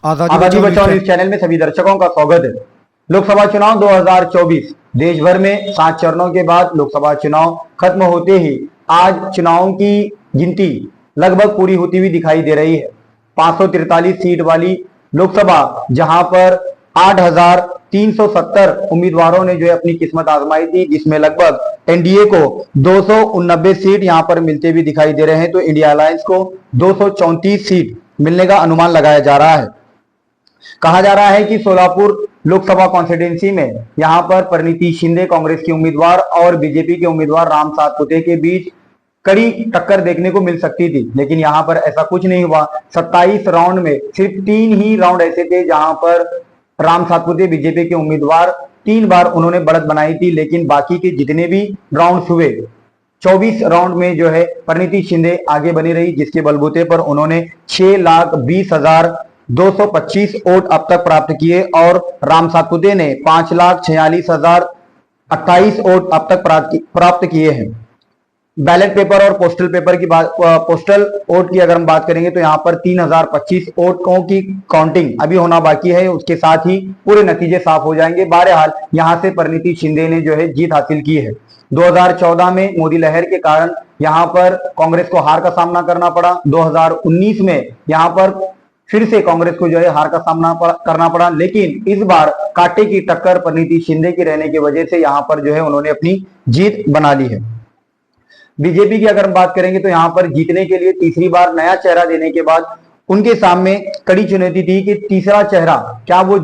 आजादी बचाओ news channel में सभी दर्शकों का स्वागत है। लोकसभा चुनाव 2024 देश भर में 7 चरणों के बाद लोकसभा चुनाव खत्म होते ही आज चुनावों की गिनती लगभग पूरी होती हुई दिखाई दे रही है। 543 सीट वाली लोकसभा, जहां पर 8,370 उम्मीदवारों ने जो है अपनी किस्मत आजमाई थी, जिसमें लगभग एनडीए को 289 सीट यहां पर मिलते भी दिखाई दे रहे हैं, तो इंडिया अलायंस को 234 सीट मिलने का अनुमान लगाया जा रहा है। कहा जा रहा है कि सोलापुर लोकसभा कॉन्स्टिट्यूंसी में यहां पर परिणीति शिंदे कांग्रेस की उम्मीदवार और बीजेपी के उम्मीदवार राम सातपुते के बीच कड़ी टक्कर देखने को मिल सकती थी, लेकिन यहां पर ऐसा कुछ नहीं हुआ। 27 राउंड में सिर्फ 3 ही राउंड ऐसे थे जहां पर राम सातपुते बीजेपी के उम्मीदवार 3 बार उन्होंने बढ़त बनाई थी, लेकिन बाकी के जितने भी राउंड हुए 24 राउंड में जो है परिणीति शिंदे आगे बनी रही, जिसके बलबूते पर उन्होंने 6,20,225 वोट अब तक प्राप्त किए और राम सातपुते ने 5,46,028 वोट अब तक प्राप्त किए हैं। बैलेट पेपर और पोस्टल पेपर की बात, पोस्टल वोट की अगर हम बात करेंगे तो यहां पर 3,025 वोटों की काउंटिंग अभी होना बाकी है, उसके साथ ही पूरे नतीजे साफ हो जाएंगे। बहरहाल यहां से परिणीति शिंदे ने जो है जीत हासिल की है। 2014 में मोदी लहर के कारण यहां पर कांग्रेस को हार का सामना करना पड़ा। 2019 में यहां पर फिर से कांग्रेस को जो है हार का सामना करना पड़ा, लेकिन इस बार कांटे की टक्कर परिणीति शिंदे की रहने की वजह से यहां पर जो है उन्होंने अपनी जीत बना ली है। बीजेपी की अगर हम बात करेंगे तो यहां पर जीतने के लिए तीसरी बार नया चेहरा देने के बाद उनके सामने कड़ी चुनौती थी कि तीसरा चेहरा क्या वो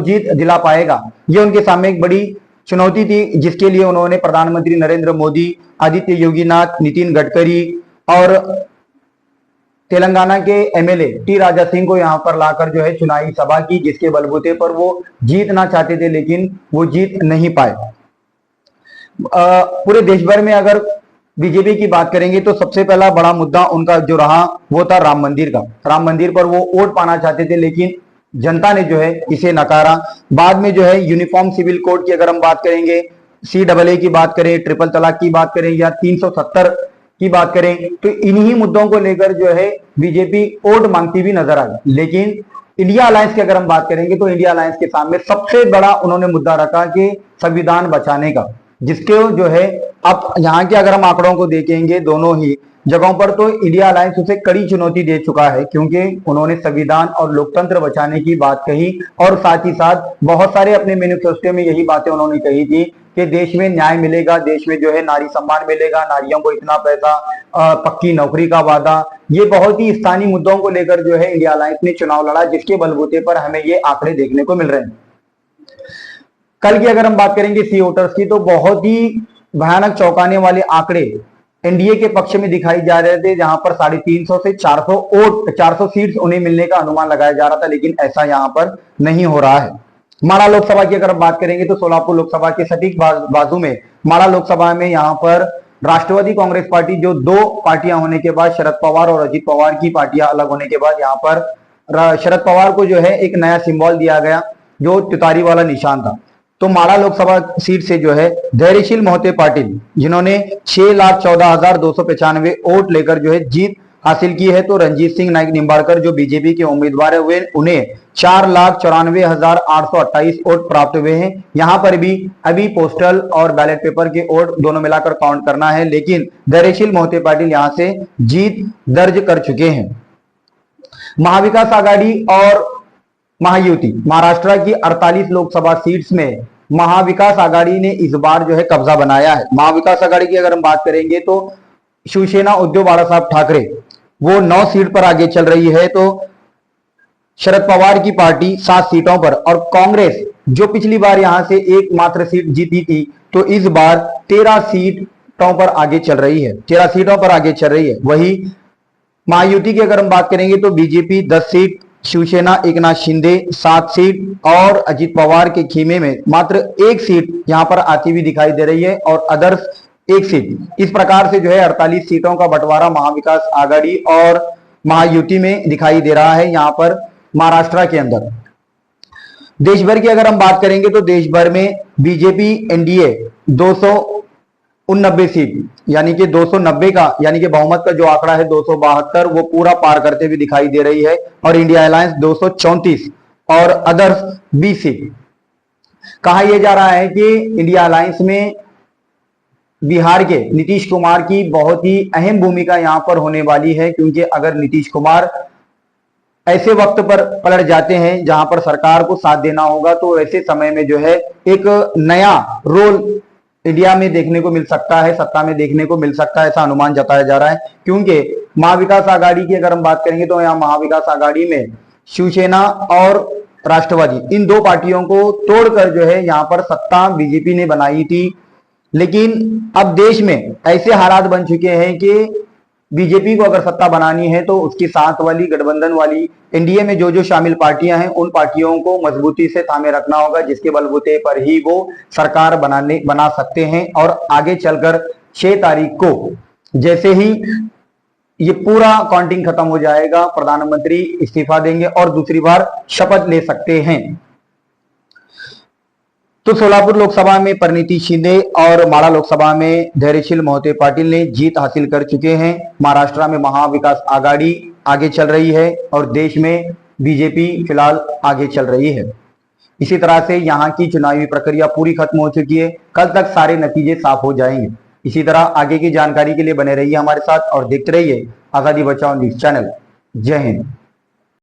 जीत दिला पाएगा। ये उनके सामने एक बड़ी चुनौती थी, जिसके लिए उन्होंने प्रधानमंत्री नरेंद्र मोदी, आदित्य योगीनाथ, नितिन गडकरी और तेलंगाना के एमएलए टी राजा सिंह को यहां पर लाकर जो है चुनावी सभा की, जिसके बलबूते पर वो जीतना चाहते थे, लेकिन वो जीत नहीं पाए। पूरे देश भर में अगर बीजेपी की बात करेंगे तो सबसे पहला बड़ा मुद्दा उनका जो रहा वो था राम मंदिर का। राम मंदिर पर वो वोट पाना चाहते थे, लेकिन जनता ने जो है इसे नकारा। बाद में जो है यूनिफॉर्म सिविल कोड की अगर हम बात करेंगे, CAA की बात करें, ट्रिपल तलाक की बात करें या 370 की बात करें, तो इन्हीं मुद्दों को लेकर जो है बीजेपी वोट मांगती भी नजर आई। लेकिन इंडिया अलायंस की अगर हम बात करेंगे तो इंडिया अलायंस के सामने सबसे बड़ा उन्होंने मुद्दा रखा कि संविधान बचाने का, जिसके जो है अब यहाँ के अगर हम आंकड़ों को देखेंगे दोनों ही जगहों पर तो इंडिया अलायंस उसे कड़ी चुनौती दे चुका है, क्योंकि उन्होंने संविधान और लोकतंत्र बचाने की बात कही और साथ ही साथ बहुत सारे अपने मैनिफेस्टो में यही बातें उन्होंने कही थी कि देश में न्याय मिलेगा, देश में जो है नारी सम्मान मिलेगा, नारियों को इतना पैसा, पक्की नौकरी का वादा। ये बहुत ही स्थानीय मुद्दों को लेकर जो है इंडिया अलायंस ने चुनाव लड़ा, जिसके बलबूते पर हमें ये आंकड़े देखने को मिल रहे हैं। कल की अगर हम बात करेंगे सी वोटर्स की, तो बहुत ही भयानक चौंकाने वाले आंकड़े एनडीए के पक्ष में दिखाई जा रहे थे, जहां पर 350 से 400 सीट्स उन्हें मिलने का अनुमान लगाया जा रहा था, लेकिन ऐसा यहां पर नहीं हो रहा है। माड़ा लोकसभा की अगर हम बात करेंगे तो सोलापुर लोकसभा के सटीक बाजू में माड़ा लोकसभा में यहां पर राष्ट्रवादी कांग्रेस पार्टी, जो 2 पार्टियां होने के बाद, शरद पवार और अजित पवार की पार्टियां अलग होने के बाद यहां पर शरद पवार को जो है एक नया सिंबल दिया गया, जो तुतारी वाला निशान था। तो माड़ा लोकसभा सीट से जो है धैर्यशील मोहिते पाटिल, जिन्होंने 6,14,295 वोट लेकर जो है जीत हासिल की है, तो रंजीत सिंह नाइक निंबाड़कर जो बीजेपी के उम्मीदवार है उन्हें 4,94,828 वोट प्राप्त हुए हैं। यहां पर भी अभी पोस्टल और बैलेट पेपर के वोट दोनों मिलाकर काउंट करना है, लेकिन धैर्यशील मोहिते पाटिल यहां से जीत दर्ज कर चुके हैं। महाविकास आघाड़ी और महायुति, महाराष्ट्र की 48 लोकसभा सीट्स में महाविकास आघाड़ी ने इस बार जो है कब्जा बनाया है। महाविकास आघाड़ी की अगर हम बात करेंगे तो शिवसेना उद्धव बाळासाहेब ठाकरे वो 9 सीट पर आगे चल रही है, तो शरद पवार की पार्टी 7 सीटों पर, और कांग्रेस जो पिछली बार यहां से एकमात्र सीट जीती थी, तो इस बार 13 सीटों पर आगे चल रही है, 13 सीटों पर आगे चल रही है। वही महायुति की अगर हम बात करेंगे तो BJP 10 seat, Shiv Sena Eknath Shinde 7 seat और अजित पवार के खेमे में मात्र 1 सीट यहां पर आती हुई दिखाई दे रही है और अदर्स 1 सीट। इस प्रकार से जो है 48 सीटों का बंटवारा महाविकास आघाड़ी और महायुति में दिखाई दे रहा है यहां पर महाराष्ट्र के अंदर। देश भर की अगर हम बात करेंगे तो देश भर में बीजेपी एनडीए 89 सीट, यानी कि 290 का, यानी कि बहुमत का जो आंकड़ा है 272, वो पूरा पार करते हुए दिखाई दे रही है। और इंडिया अलायंस 234 और अदर्स 20 सीट। कहा यह जा रहा है कि इंडिया अलायंस में बिहार के नीतीश कुमार की बहुत ही अहम भूमिका यहां पर होने वाली है, क्योंकि अगर नीतीश कुमार ऐसे वक्त पर पलट जाते हैं जहां पर सरकार को साथ देना होगा, तो ऐसे समय में जो है एक नया रोल इंडिया में देखने को मिल सकता है, सत्ता में देखने को मिल सकता है, ऐसा अनुमान जताया जा रहा है। क्योंकि महाविकास आघाड़ी की अगर हम बात करेंगे तो यहाँ महाविकास आघाड़ी में शिवसेना और राष्ट्रवादी, इन दो पार्टियों को तोड़कर जो है यहाँ पर सत्ता बीजेपी ने बनाई थी। लेकिन अब देश में ऐसे हालात बन चुके हैं कि बीजेपी को अगर सत्ता बनानी है तो उसकी साथ वाली गठबंधन वाली एनडीए में जो जो शामिल पार्टियां हैं, उन पार्टियों को मजबूती से थामे रखना होगा, जिसके बलबूते पर ही वो सरकार बना सकते हैं। और आगे चलकर 6 तारीख को जैसे ही ये पूरा काउंटिंग खत्म हो जाएगा, प्रधानमंत्री इस्तीफा देंगे और दूसरी बार शपथ ले सकते हैं। तो सोलापुर लोकसभा में परिणीति शिंदे और माड़ा लोकसभा में धैर्यशील मोहिते पाटिल ने जीत हासिल कर चुके हैं। महाराष्ट्र में महाविकास आघाड़ी आगे चल रही है और देश में बीजेपी फिलहाल आगे चल रही है। इसी तरह से यहाँ की चुनावी प्रक्रिया पूरी खत्म हो चुकी है। कल तक सारे नतीजे साफ हो जाएंगे। इसी तरह आगे की जानकारी के लिए बने रहिए हमारे साथ और देखते रहिए आजादी बचाओ न्यूज चैनल। जय हिंद।